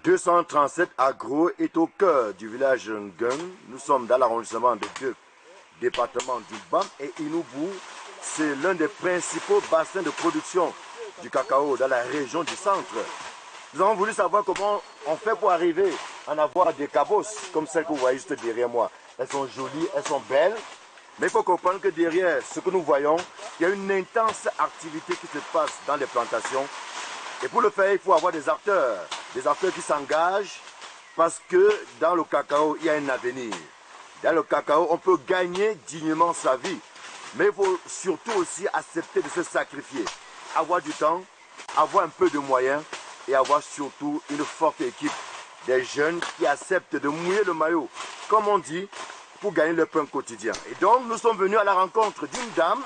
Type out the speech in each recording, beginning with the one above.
237 Agro est au cœur du village Ngun. Nous sommes dans l'arrondissement des deux départements du BAM et Inubu. C'est l'un des principaux bassins de production du cacao dans la région du centre. Nous avons voulu savoir comment on fait pour arriver à en avoir des cabosses comme celles que vous voyez juste derrière moi. Elles sont jolies, elles sont belles, mais il faut comprendre que derrière ce que nous voyons, il y a une intense activité qui se passe dans les plantations. Et pour le faire, il faut avoir des acteurs qui s'engagent parce que dans le cacao, il y a un avenir. Dans le cacao, on peut gagner dignement sa vie, mais il faut surtout aussi accepter de se sacrifier, avoir du temps, avoir un peu de moyens et avoir surtout une forte équipe, des jeunes qui acceptent de mouiller le maillot, comme on dit, pour gagner leur pain quotidien. Et donc, nous sommes venus à la rencontre d'une dame,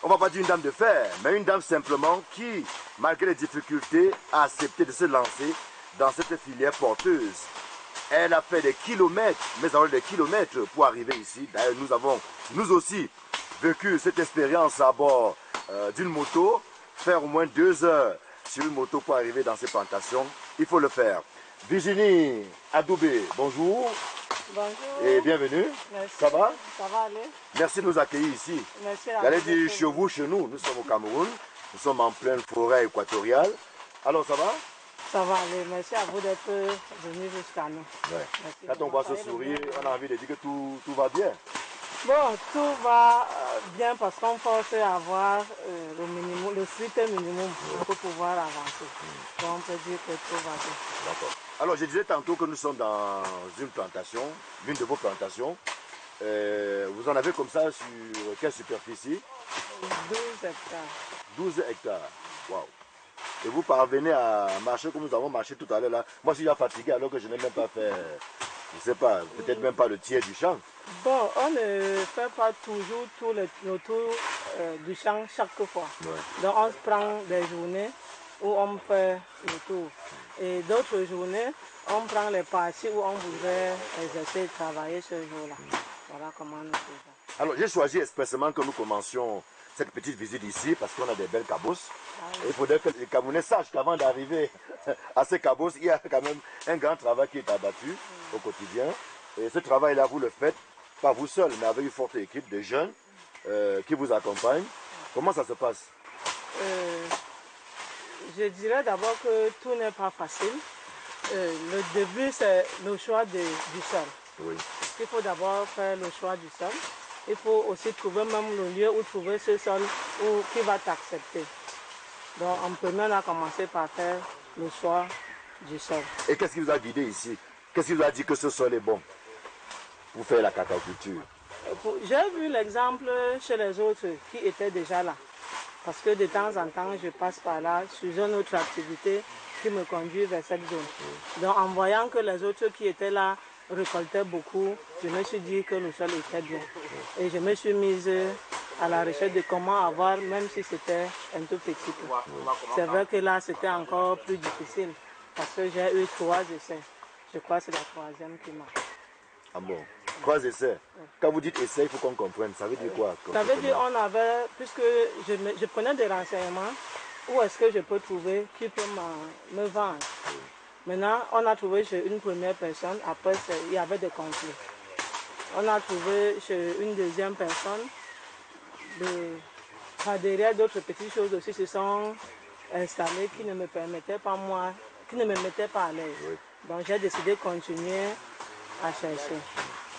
on ne va pas dire une dame de fer, mais une dame simplement qui, malgré les difficultés, a accepté de se lancer dans cette filière porteuse. Elle a fait des kilomètres, mais alors des kilomètres pour arriver ici. D'ailleurs, nous avons, nous aussi, vécu cette expérience à bord d'une moto, faire au moins 2 heures sur une moto pour arriver dans ces plantations. Il faut le faire. Virginie Adoubé, bonjour. Bonjour. Et bienvenue. Merci. Ça va? Ça va aller. Merci de nous accueillir ici. Merci. J'allais dire chez vous, chez nous. Nous sommes au Cameroun. Nous sommes en pleine forêt équatoriale. Alors, ça va? Ça va aller. Merci à vous d'être venu jusqu'à nous. Ouais. Merci. Quand on voit ce sourire, on a envie de dire que tout va bien. Bon, tout va bien parce qu'on force à avoir le minimum, le strict minimum pour pouvoir avancer. Donc on peut dire que tout va bien. D'accord. Alors, je disais tantôt que nous sommes dans une plantation, l'une de vos plantations. Vous en avez comme ça sur quelle superficie? 12 hectares. 12 hectares. Waouh. Et vous parvenez à marcher comme nous avons marché tout à l'heure là. Moi, je suis déjà fatigué alors que je n'ai même pas fait, je ne sais pas, peut-être même pas le tiers du champ. Bon, on ne fait pas toujours tout le tour du champ chaque fois. Ouais. Donc on se prend des journées où on fait le tour. Et d'autres journées, on prend les parties où on voudrait exercer et travailler ce jour-là. Voilà comment nous faisons. Alors j'ai choisi expressément que nous commencions cette petite visite ici parce qu'on a des belles cabosses. Et il faudrait que les Camerounais sachent qu'avant d'arriver à ces cabosses, il y a quand même un grand travail qui est abattu au quotidien. Et ce travail-là, vous le faites, pas vous seul, mais avec une forte équipe de jeunes qui vous accompagnent. Comment ça se passe? Je dirais d'abord que tout n'est pas facile. Le début, c'est le choix du sol. Oui. Il faut d'abord faire le choix du sol. Il faut aussi trouver même le lieu où trouver ce sol qui va t'accepter. Donc en premier, on a commencé par faire le choix du sol. Et qu'est-ce qui vous a guidé ici? Qu'est-ce qui vous a dit que ce sol est bon pour faire la cacaoculture? J'ai vu l'exemple chez les autres qui étaient déjà là. Parce que de temps en temps, je passe par là sur une autre activité qui me conduit vers cette zone. Donc en voyant que les autres qui étaient là récoltaient beaucoup, je me suis dit que le sol était bien. Et je me suis mise à la recherche de comment avoir, même si c'était un tout petit peu. C'est vrai que là, c'était encore plus difficile parce que j'ai eu 3 essais. Je crois que c'est la 3e qui marche. Ah bon? 3 essais. Quand vous dites essai, il faut qu'on comprenne. Ça veut dire quoi? Ça veut dire on avait, puisque je prenais des renseignements, où est-ce que je peux trouver qui peut me vendre. Maintenant, on a trouvé chez une première personne, après il y avait des conflits. On a trouvé chez une deuxième personne, derrière d'autres petites choses aussi se sont installées qui ne me permettaient pas moi, qui ne me mettaient pas à l'aise. Oui. Donc j'ai décidé de continuer à chercher.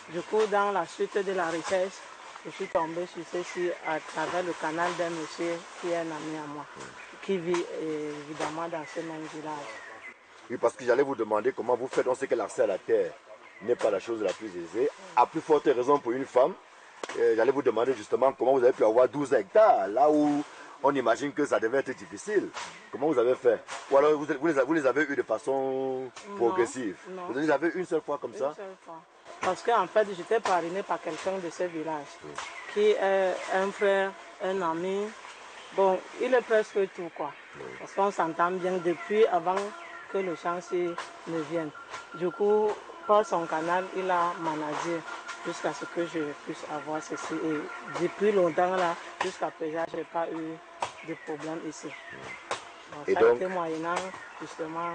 Du coup, dans la suite de la recherche, je suis tombée sur ceci à travers le canal d'un monsieur qui est un ami à moi, qui vit évidemment dans ce même village. Oui, parce que j'allais vous demander comment vous faites. On sait que l'accès à la terre n'est pas la chose la plus aisée. À plus forte raison pour une femme. J'allais vous demander justement comment vous avez pu avoir 12 hectares, là où on imagine que ça devait être difficile. Comment vous avez fait? Ou alors vous les avez eu de façon progressive? Non. Vous les avez une seule fois comme ça? Une seule fois. Parce qu'en fait, j'étais parrainée par quelqu'un de ce village, qui est un frère, un ami. Bon, il est presque tout, quoi. Parce qu'on s'entend bien depuis avant que le chantier ne vienne. Du coup, par son canal, il a managé jusqu'à ce que je puisse avoir ceci. Et depuis longtemps, là, jusqu'à présent, je n'ai pas eu de problème ici. Bon, Et ça donc, a été moyennant, justement,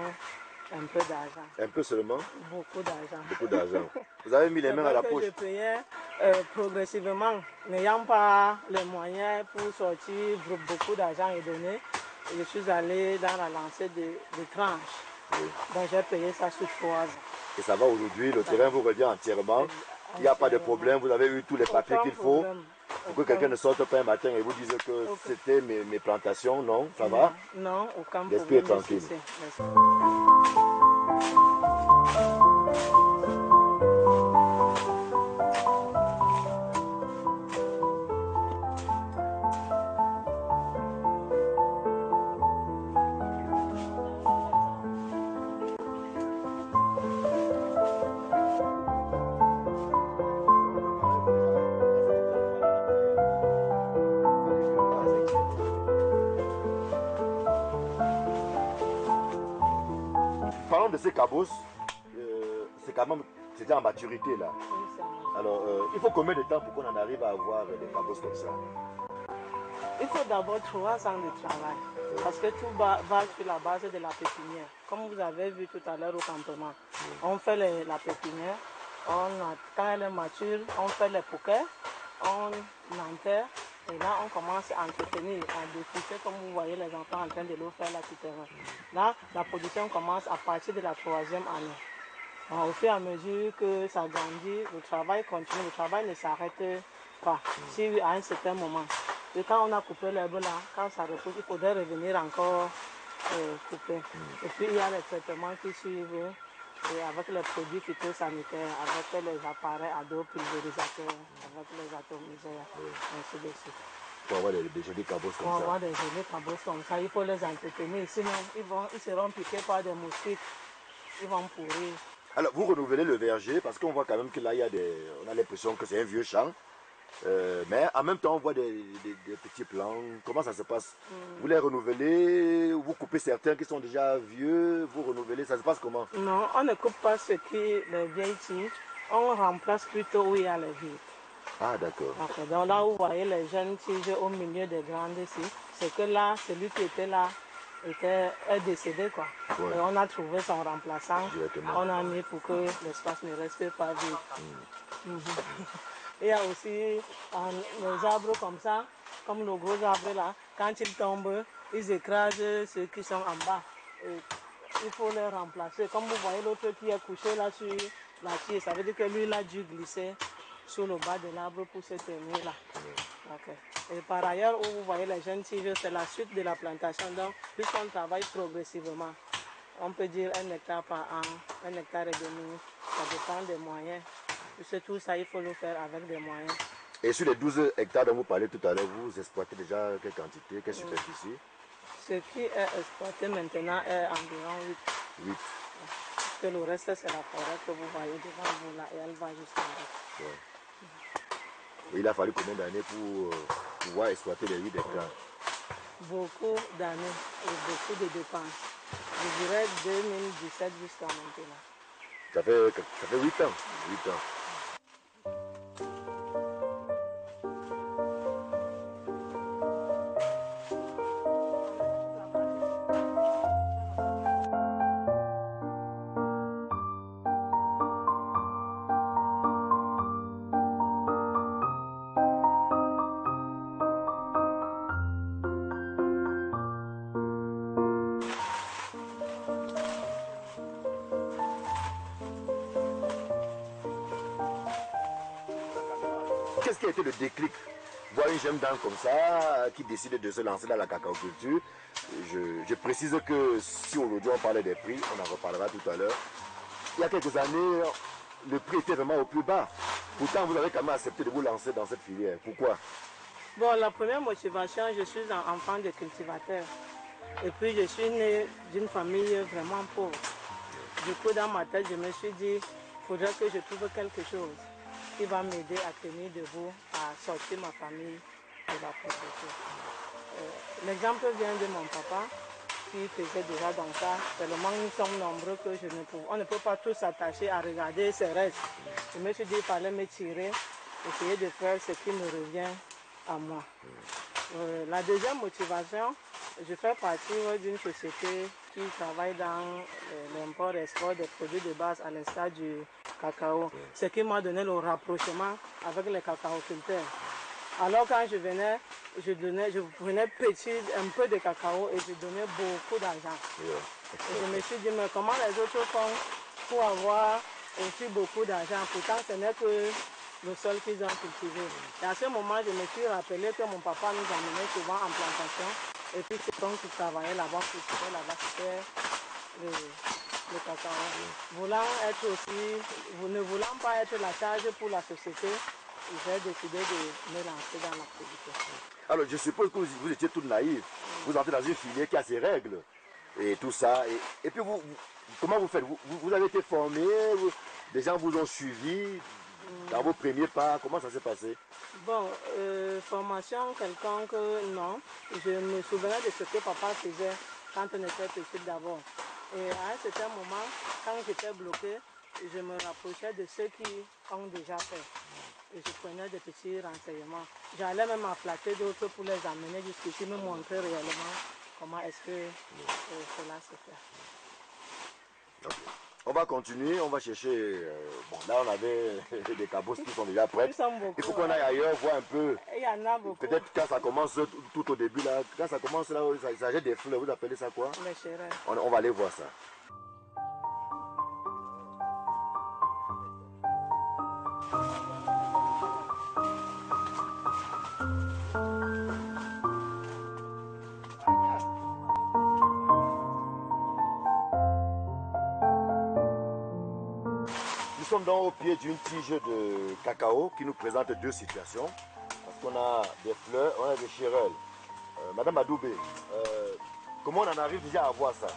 un peu d'argent. un peu seulement? Beaucoup d'argent. Beaucoup d'argent. Vous avez mis les mains à la poche? Je payais progressivement, n'ayant pas les moyens pour sortir beaucoup d'argent et donner. Je suis allé dans la lancée de tranches. Oui. Donc j'ai payé ça sur 3 ans. Et ça va aujourd'hui, le terrain vous revient entièrement. Il n'y a pas de problème, vous avez eu tous les papiers qu'il faut. Pour que quelqu'un ne sorte pas un matin et vous dise que c'était mes plantations, non? Ça va? Non, aucun problème. L'esprit est tranquille. Parlons de ces cabos, c'est quand même, c'était en maturité là. Alors, il faut combien de temps pour qu'on en arrive à avoir des cabos comme ça? Il faut d'abord 3 ans de travail, parce que tout va sur la base de la pépinière. Comme vous avez vu tout à l'heure au campement, on fait la pépinière, quand elle est mature, on fait les pouquets, on enterre, et là on commence à entretenir, à dépousser, comme vous voyez les enfants en train de le faire là tout à l'heure. Là, la production commence à partir de la 3e année. Au fur et à mesure que ça grandit, le travail continue, le travail ne s'arrête pas. Si à un certain moment, et quand on a coupé l'herbe là, quand ça repousse, il faudrait revenir encore couper. Et puis il y a les traitements qui suivent, et avec les produits phytosanitaires, avec les appareils à dos pulvérisateurs, avec les atomiseurs, ainsi de suite. Pour avoir des jolis cabots comme ça. Pour avoir des jolis cabots comme ça, il faut les entretenir, sinon ils seront piqués par des moustiques, ils vont pourrir. Alors, vous renouvelez le verger parce qu'on voit quand même que là, on a l'impression que c'est un vieux champ. Mais en même temps, on voit des petits plants. Comment ça se passe? Vous les renouvelez, vous coupez certains qui sont déjà vieux, vous renouvelez, ça se passe comment? Non, on ne coupe pas ce qui les vieilles tiges, on remplace plutôt où il y a les vieux. Ah, d'accord. Donc là où vous voyez les jeunes tiges au milieu des grandes ici, c'est que là, celui qui était là est décédé, quoi. Ouais. Et on a trouvé son remplaçant. Directement. On a mis pour que l'espace ne reste pas vide. Il y a aussi les arbres comme ça, comme le gros arbre là, quand ils tombent, ils écrasent ceux qui sont en bas. Et il faut les remplacer. Comme vous voyez l'autre qui est couché là sur la tige, ça veut dire que lui il a dû glisser sur le bas de l'arbre pour se tenir là. Okay. Et par ailleurs, où vous voyez les jeunes tiges, c'est la suite de la plantation. Donc, puisqu'on travaille progressivement, on peut dire 1 hectare par an, 1 hectare et demi, ça dépend des moyens. Puisque tout ça, il faut le faire avec des moyens. Et sur les 12 hectares dont vous parlez tout à l'heure, vous exploitez déjà quelle quantité, quelle superficie? Ce qui est exploité maintenant est environ 8. 8. Parce que le reste, c'est la forêt que vous voyez devant vous là, et elle va jusqu'à là. Ouais. Il a fallu combien d'années pour pouvoir exploiter les 8 hectares? Beaucoup d'années et beaucoup de dépenses. Je dirais 2017 jusqu'à maintenant. Ça fait 8 ans. 8 ans. Qu'est-ce qui a été le déclic? vois une jeune dame comme ça qui décide de se lancer dans la cacaoculture, je précise que si aujourd'hui on parlait des prix, on en reparlera tout à l'heure. Il y a quelques années, le prix était vraiment au plus bas. Pourtant, vous avez quand même accepté de vous lancer dans cette filière. Pourquoi? Bon, la première motivation, je suis un enfant de cultivateur. Et puis, je suis né d'une famille vraiment pauvre. Du coup, dans ma tête, je me suis dit, il faudrait que je trouve quelque chose qui va m'aider à tenir debout, à sortir ma famille de la pauvreté. L'exemple vient de mon papa qui faisait déjà dans ça. Tellement nous sommes nombreux que on ne peut pas tous s'attacher à regarder ses restes. Je me suis dit qu'il fallait me tirer, essayer de faire ce qui me revient à moi. La deuxième motivation, je fais partie d'une société qui travaille dans l'import-export des produits de base à l'instar du cacao, ce qui m'a donné le rapprochement avec les cacaoculteurs. Alors quand je venais, je prenais un peu de cacao et je donnais beaucoup d'argent. Et je me suis dit, mais comment les autres font pour avoir aussi beaucoup d'argent? Pourtant, ce n'est que le sol qu'ils ont cultivé. Et à ce moment, je me suis rappelé que mon papa nous emmenait souvent en plantation. Et puis, c'est comme qui travaillait là-bas, cultivait là-bas, c'était le cacao. Ne voulant pas être la charge pour la société, j'ai décidé de me lancer dans la production. Alors, je suppose que vous étiez toute naïve. Vous entrez dans une filière qui a ses règles et tout ça. Et puis, comment vous faites? Vous avez été formé, des gens vous ont suivi dans vos premiers pas. Comment ça s'est passé? Bon, formation quelconque, non. Je me souvenais de ce que papa faisait quand on était petit d'abord. Et à un certain moment, quand j'étais bloqué, je me rapprochais de ceux qui ont déjà fait. Et je prenais des petits renseignements. J'allais même en flatter d'autres pour les amener jusqu'ici, me montrer réellement comment est-ce que cela se fait. Okay. On va continuer, on va chercher. Bon, là, on avait des cabosses qui sont déjà prêtes. Il faut qu'on aille ailleurs, voir un peu. Il y en a beaucoup. Peut-être quand ça commence tout au début, là, quand ça commence là, il s'agit des fleurs, vous appelez ça quoi? Les chérelles. On va aller voir ça. Nous sommes donc au pied d'une tige de cacao qui nous présente deux situations. Parce qu'on a des fleurs, on a des chérelles. Madame Adoubé, comment on en arrive déjà à voir ça?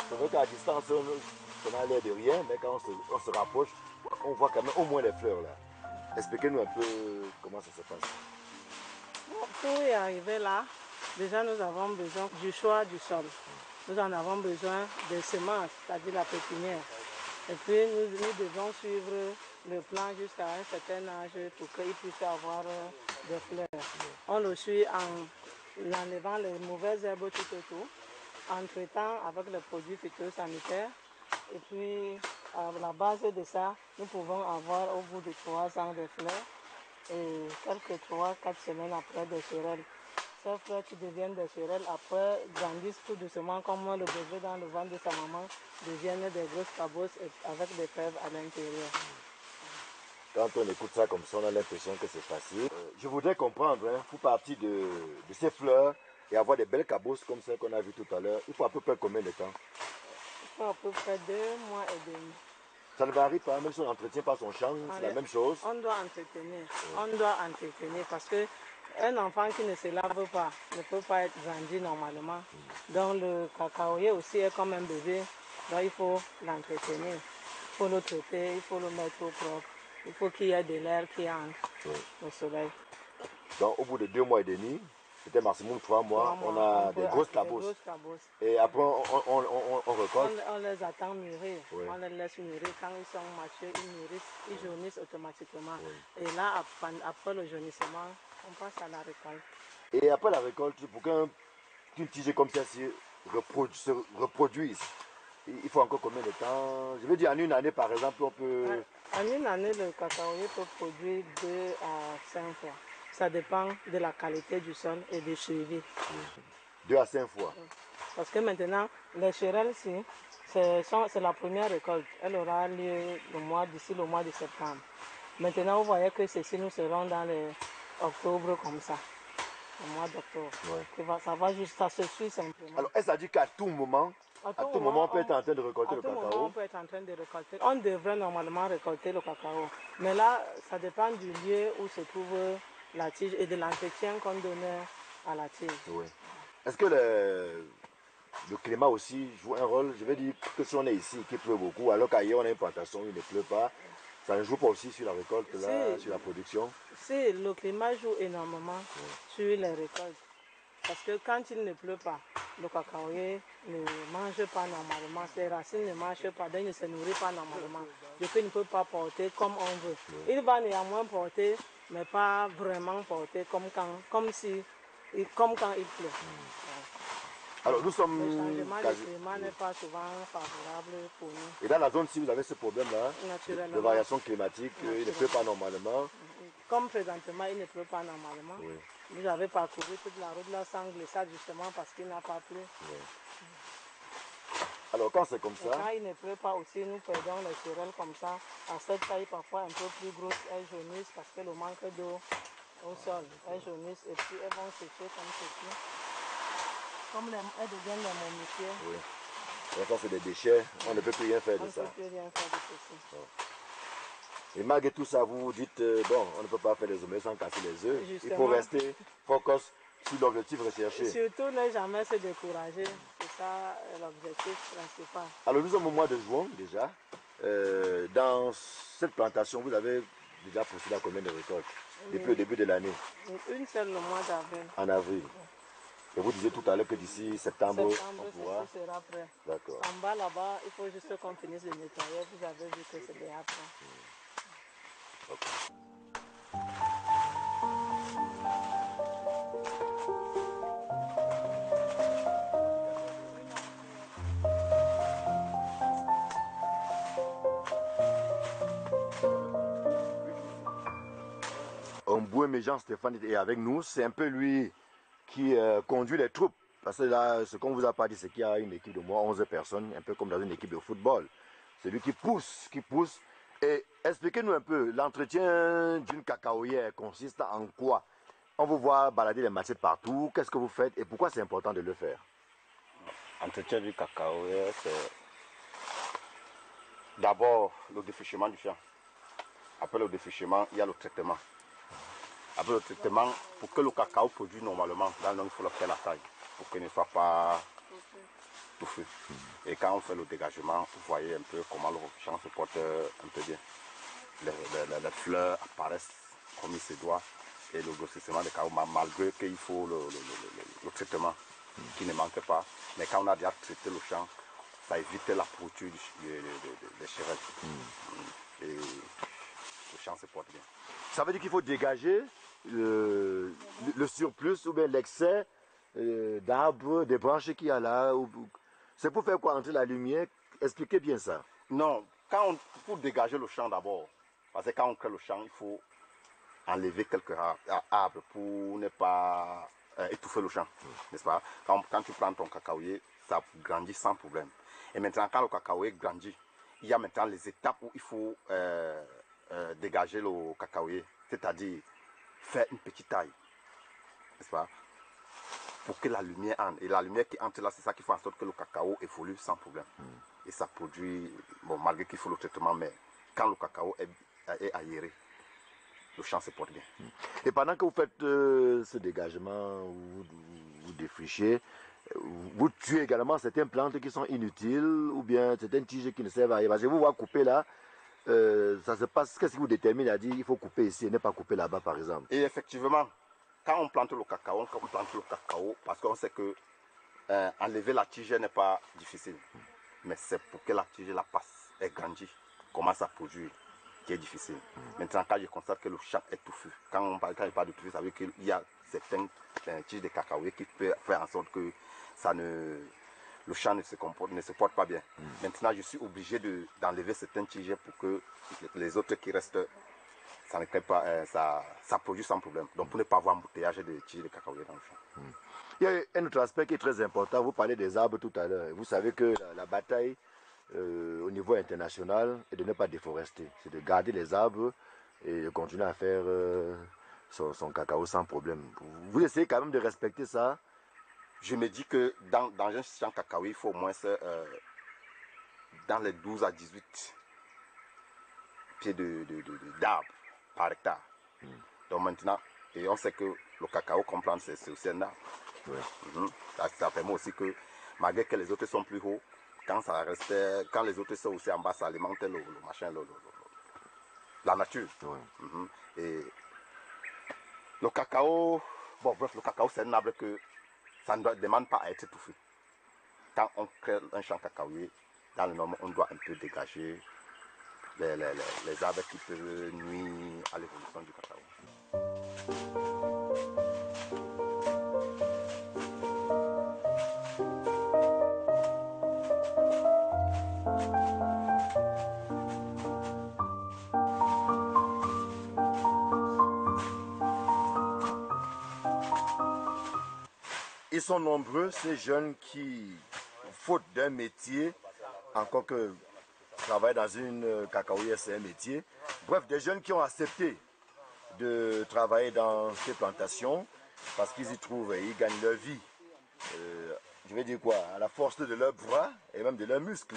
C'est vrai qu'à distance, on a l'air de rien, mais quand on se rapproche, on voit quand même au moins les fleurs là. Expliquez-nous un peu comment ça se passe. Pour y arriver là, déjà nous avons besoin du choix du sol. Nous en avons besoin des semences, c'est-à-dire la pépinière. Et puis nous devons suivre le plan jusqu'à un certain âge pour qu'il puisse avoir des fleurs. On le suit en enlevant les mauvaises herbes tout autour, en traitant avec les produits phytosanitaires. Et puis à la base de ça, nous pouvons avoir au bout de 3 ans des fleurs et quelques 3-4 semaines après des chérelles. Ces fleurs qui deviennent des chérelles après grandissent tout doucement comme le bébé dans le ventre de sa maman, deviennent des grosses cabosses avec des fèves à l'intérieur. Quand on écoute ça comme ça, on a l'impression que c'est facile. Je voudrais comprendre, hein, pour partir de ces fleurs et avoir des belles cabosses comme celles qu'on a vues tout à l'heure, il faut à peu près combien de temps? Il faut à peu près 2 mois et demi. Ça ne varie pas, même si on n'entretient pas son champ, c'est la même chose. On doit entretenir. On doit entretenir parce que un enfant qui ne se lave pas ne peut pas être grandi normalement. Donc le cacaoyer aussi est comme un bébé. Donc il faut l'entretenir. Il faut le traiter, il faut le mettre au propre. Il faut qu'il y ait de l'air qui entre au soleil. Donc au bout de 2 mois et demi, peut-être maximum 3 mois, on a des grosses cabosses. Et après on récolte. On les attend mûrir. Oui. On les laisse mûrir. Quand ils sont matures, ils jaunissent automatiquement. Oui. Et là, après le jaunissement, on passe à la récolte. Et après la récolte, pour qu'une tige comme celle-ci se reproduise, il faut encore combien de temps? Je veux dire, en une année, par exemple, on peut... En une année, le cacaoyer peut produire 2 à 5 fois. Ça dépend de la qualité du sol et du suivi. 2 à 5 fois. Parce que maintenant, les chérelles-ci, c'est la première récolte. Elle aura lieu d'ici le mois de septembre. Maintenant, vous voyez que ceci, nous serons dans octobre comme ça. Le mois d'octobre. Ouais. Ça va juste, ça se suit simplement. Alors, est-ce à dire qu'à tout moment, on peut être en train de récolter le cacao? À tout moment, on peut être en train de récolter. On devrait normalement récolter le cacao. Mais là, ça dépend du lieu où se trouve la tige et de l'entretien qu'on donne à la tige. Oui. Est-ce que le climat aussi joue un rôle? Je veux dire que si on est ici, qu'il pleut beaucoup, alors qu'ailleurs on a une plantation où il ne pleut pas, ça ne joue pas aussi sur la récolte, là, sur la production? Si, le climat joue énormément sur les récoltes. Parce que quand il ne pleut pas, le cacaoyer ne mange pas normalement, ses racines ne mangent pas, donc il ne se nourrit pas normalement. Du coup, il ne peut pas porter comme on veut. Il va néanmoins porter, mais pas vraiment porter comme quand il pleut. Alors nous sommes Le changement de climat n'est pas souvent favorable pour nous. Et dans la zone, si vous avez ce problème-là, de variation climatique, il ne pleut pas normalement. Comme présentement, il ne pleut pas normalement. Oui. Vous avez parcouru toute la route là sans glissade justement parce qu'il n'a pas plu. Oui. Alors quand c'est comme ça... Quand il ne pleut pas aussi, nous perdons les céréales comme ça. À cette taille parfois un peu plus grosse, elles jaunissent parce que le manque d'eau au sol. Elles jaunissent et puis elles vont sécher comme ceci. Comme elles deviennent les momifiées. Oui. Et ça c'est des déchets, on ne peut plus rien faire de ça. On ne peut plus rien faire de ceci. Et malgré tout ça, vous vous dites, bon, on ne peut pas faire des omelettes sans casser les œufs. Justement. Il faut rester focus sur l'objectif recherché. Surtout ne jamais se décourager. C'est ça l'objectif principal. Alors nous sommes au mois de juin déjà. Dans cette plantation, vous avez déjà procédé à combien de récoltes depuis le début de l'année? Une seule le mois d'avril. En avril. Et vous disiez tout à l'heure que d'ici septembre, on pourra... ceci sera prêt. D'accord. En bas là-bas, il faut juste qu'on finisse de nettoyer. Vous avez vu que c'est déjà prêt. Okay. Mboué Jean-Stéphane est avec nous. C'est un peu lui qui conduit les troupes. Parce que là, ce qu'on vous a pas dit, c'est qu'il y a une équipe de moins 11 personnes, un peu comme dans une équipe de football. C'est lui qui pousse, Et expliquez-nous un peu, l'entretien d'une cacaoyère consiste en quoi? On vous voit balader les machettes partout. Qu'est-ce que vous faites et pourquoi c'est important de le faire? L'entretien du cacaoyère, c'est d'abord le défrichement du champ. Après le défrichement, il y a le traitement. Après le traitement, pour que le cacao produise normalement, il faut le faire la taille, pour qu'il ne soit pas touffé. Et quand on fait le dégagement, vous voyez un peu comment le champ se porte un peu bien. Les fleurs apparaissent comme il se doit. Et le grossissement des cacao, malgré qu'il faut le traitement qui ne manque pas. Mais quand on a déjà traité le champ, ça évite la pourriture des chérelles. Et le champ se porte bien. Ça veut dire qu'il faut dégager le surplus ou bien l'excès d'arbres, des branches qu'il y a là. C'est pour faire quoi? Entrer la lumière? Expliquez bien ça. Non, pour dégager le champ d'abord, parce que quand on crée le champ, il faut enlever quelques arbres pour ne pas étouffer le champ, n'est-ce pas? Quand tu prends ton cacaoyer, ça grandit sans problème. Et maintenant, quand le cacaoyer grandit, il y a maintenant les étapes où il faut dégager le cacaoyer, c'est-à-dire faire une petite taille, n'est-ce pas? Pour que la lumière entre. Et la lumière qui entre là, c'est ça qui fait en sorte que le cacao évolue sans problème. Et ça produit, bon, malgré qu'il faut le traitement, mais quand le cacao est aéré, le champ se porte bien. Et pendant que vous faites ce dégagement, vous défrichez, vous tuez également certaines plantes qui sont inutiles ou bien certaines tiges qui ne servent à rien. Parce que vous voyez couper là, ça se passe, qu'est-ce qui vous détermine à dire il faut couper ici et ne pas couper là-bas par exemple? Et effectivement, quand on plante le cacao, parce qu'on sait que enlever la tige n'est pas difficile. Mais c'est pour que la tige la passe et grandit, commence à produire, qui est difficile. Maintenant, quand je constate que le champ est touffu, quand il parle de touffu, ça veut dire qu'il y a certaines tiges de cacaoyer qui peuvent faire en sorte que le champ ne se porte pas bien. Maintenant, je suis obligé d'enlever certaines tiges pour que les autres qui restent, ça ne crée pas, ça produit sans problème. Donc, pour ne pas avoir embouteillage de tiges de cacaoyer dans le champ. Il y a un autre aspect qui est très important. Vous parlez des arbres tout à l'heure. Vous savez que la bataille au niveau international est de ne pas déforester. C'est de garder les arbres et de continuer à faire son cacao sans problème. Vous essayez quand même de respecter ça? Je me dis que dans un champ cacao, il faut au moins dans les 12 à 18 pieds d'arbres par hectare. Donc maintenant, et on sait que le cacao comprend, c'est aussi un arbre. Ouais. Ça permet aussi que, malgré que les autres sont plus hauts, quand les autres sont aussi en bas, ça alimente la nature. Ouais. Et le cacao, bon bref, le cacao c'est un arbre que ça ne demande pas à être étouffé. Quand on crée un champ cacaoyer, dans le norme, on doit un peu dégager les arbres qui peuvent nuire à l'évolution du cacao. Ils sont nombreux, ces jeunes qui, faute d'un métier, encore que travailler dans une cacaoyère, c'est un métier. Bref, des jeunes qui ont accepté de travailler dans ces plantations parce qu'ils y trouvent et ils gagnent leur vie. Je vais dire quoi? À la force de leurs bras et même de leurs muscles.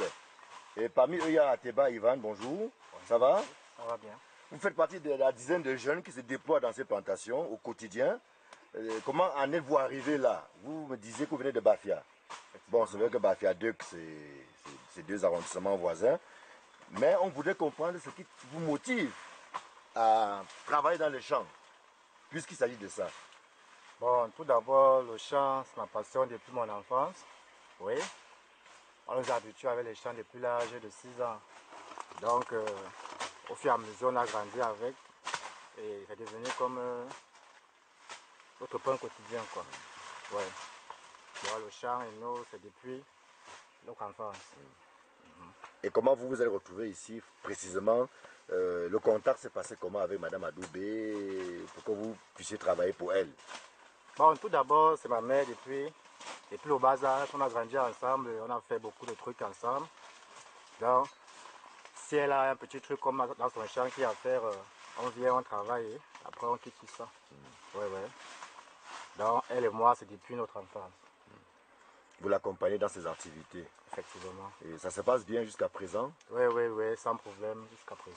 Et parmi eux, il y a Ateba Ivan, bonjour. Ça va? Ça va bien. Vous faites partie de la dizaine de jeunes qui se déploient dans ces plantations au quotidien. Comment en êtes-vous arrivé là? Vous me disiez que vous venez de Bafia. Bon, c'est vrai que Bafia 2, c'est deux arrondissements voisins. Mais on voudrait comprendre ce qui vous motive à travailler dans les champs, puisqu'il s'agit de ça. Bon, tout d'abord, le chant, c'est ma passion depuis mon enfance. Oui. On nous a habitués avec les chants depuis l'âge de 6 ans. Donc, au fur et à mesure, on a grandi avec. Et c'est devenu comme notre pain quotidien, quoi. Ouais. Bon, le chant et nous, c'est depuis notre enfance. Et comment vous vous êtes retrouvé ici précisément? Le contact s'est passé comment avec Madame Adoubé pour que vous puissiez travailler pour elle? Bon, tout d'abord, c'est ma mère depuis le bas âge. On a grandi ensemble, on a fait beaucoup de trucs ensemble. Donc, si elle a un petit truc comme dans son champ qu'il y a à faire, on vient, on travaille, et après on quitte tout ça. Ouais, ouais. Donc, elle et moi, c'est depuis notre enfance. Vous l'accompagnez dans ses activités? Effectivement. Et ça se passe bien jusqu'à présent? Oui, oui, oui, sans problème jusqu'à présent.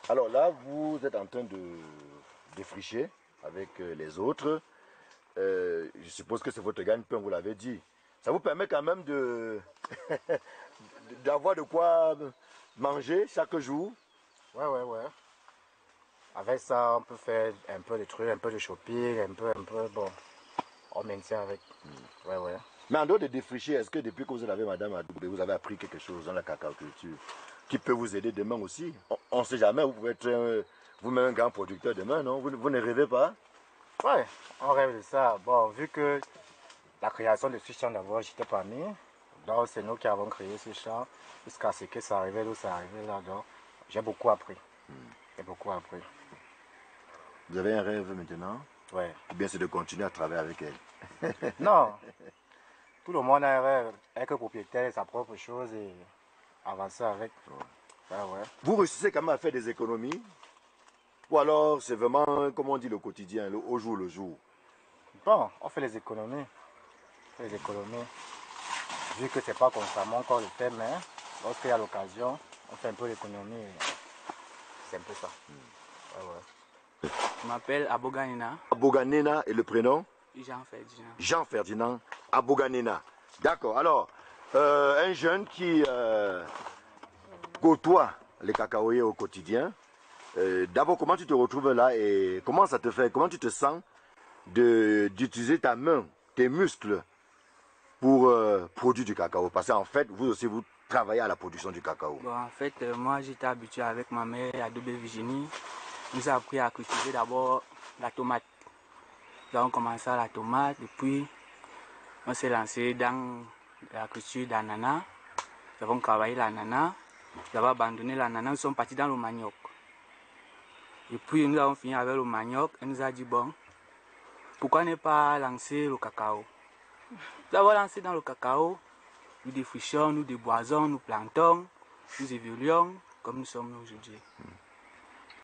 Alors là, vous êtes en train de défricher avec les autres. Je suppose que c'est votre gagne-pain, vous l'avez dit. Ça vous permet quand même d'avoir de quoi manger chaque jour? Ouais, ouais, ouais. Avec ça, on peut faire un peu de trucs, un peu de shopping, un peu, bon. On maintient avec. Ouais, ouais. Mais en dehors de défricher, est-ce que depuis que vous êtes avec Madame Adoubé, vous avez appris quelque chose dans la cacaoculture qui peut vous aider demain aussi? On ne sait jamais, vous pouvez être vous-même un grand producteur demain, non? Vous ne rêvez pas? Ouais, on rêve de ça. Bon, vu que la création de ce champ d'abord, j'étais pas mis. Donc, c'est nous qui avons créé ce champ jusqu'à ce que ça arrivait où ça arrivait là. Donc, j'ai beaucoup appris. J'ai beaucoup appris. Vous avez un rêve maintenant? Ouais. Ou bien c'est de continuer à travailler avec elle? Non. Tout le monde a un rêve. Être propriétaire de sa propre chose et avancer avec. Ouais, ouais. Vous réussissez quand même à faire des économies? Ou alors c'est vraiment, comme on dit, le quotidien, au jour le jour? Bon, on fait les économies. On fait les économies. Vu que c'est pas constamment qu'on le fait, mais lorsqu'il y a l'occasion, on fait un peu d'économie. C'est un peu ça. Ouais, ouais. Je m'appelle Aboganina. Aboganina et le prénom? Jean-Ferdinand. Jean-Ferdinand Aboganina. D'accord. Alors, un jeune qui côtoie les cacaoyers au quotidien. D'abord, comment tu te retrouves là et comment ça te fait, comment tu te sens d'utiliser ta main, tes muscles pour produire du cacao? Parce qu'en fait, vous aussi, vous travaillez à la production du cacao. Bon, en fait, moi j'étais habitué avec ma mère Adoubé Virginie. Nous avons appris à cultiver d'abord la tomate. Donc on commençait à la tomate et puis on s'est lancé dans la culture d'ananas. Nous avons travaillé l'ananas. Nous avons abandonné l'ananas, nous sommes partis dans le manioc. Et puis nous avons fini avec le manioc et nous a dit bon, pourquoi ne pas lancer le cacao? Nous avons lancé dans le cacao, nous défrichons, nous déboisons, nous plantons, nous évoluons comme nous sommes aujourd'hui.